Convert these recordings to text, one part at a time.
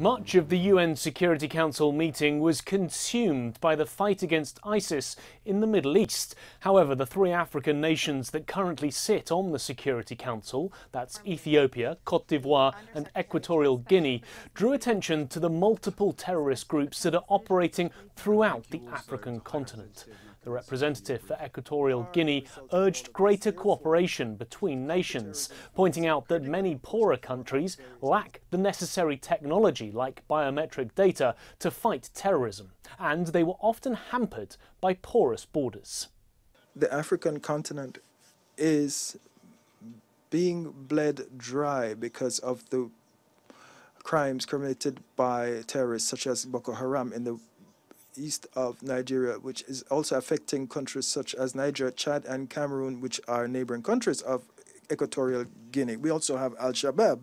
Much of the UN Security Council meeting was consumed by the fight against ISIS in the Middle East. However, the three African nations that currently sit on the Security Council, that's Ethiopia, Côte d'Ivoire and Equatorial Guinea, drew attention to the multiple terrorist groups that are operating throughout the African continent. The representative for Equatorial Guinea urged greater cooperation between nations, pointing out that many poorer countries lack the necessary technology like biometric data to fight terrorism, and they were often hampered by porous borders. The African continent is being bled dry because of the crimes committed by terrorists such as Boko Haram in the east of Nigeria, which is also affecting countries such as Niger, Chad and Cameroon, which are neighboring countries of Equatorial Guinea. We also have Al-Shabaab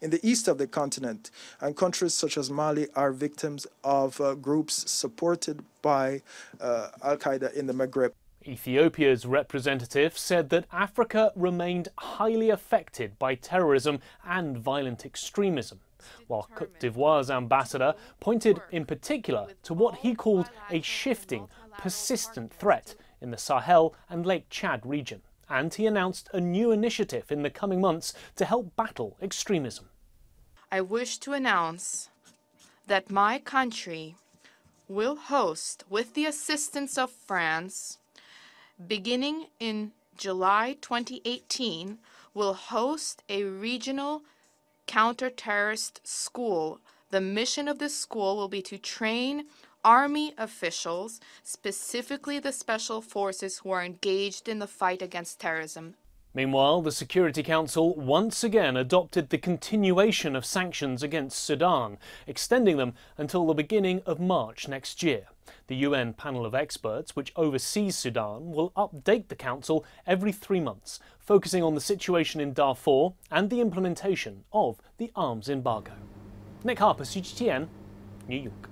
in the east of the continent, and countries such as Mali are victims of groups supported by Al-Qaeda in the Maghreb. Ethiopia's representative said that Africa remained highly affected by terrorism and violent extremism, while Côte d'Ivoire's ambassador pointed in particular to what he called a shifting, persistent threat in the Sahel and Lake Chad region. And he announced a new initiative in the coming months to help battle extremism. I wish to announce that my country will host, with the assistance of France, beginning in July 2018, will host a regional counter-terrorist school. The mission of this school will be to train Army officials, specifically the special forces who are engaged in the fight against terrorism. Meanwhile, the Security Council once again adopted the continuation of sanctions against Sudan, extending them until the beginning of March next year. The UN panel of experts, which oversees Sudan, will update the Council every 3 months, focusing on the situation in Darfur and the implementation of the arms embargo. Nick Harper, CGTN, New York.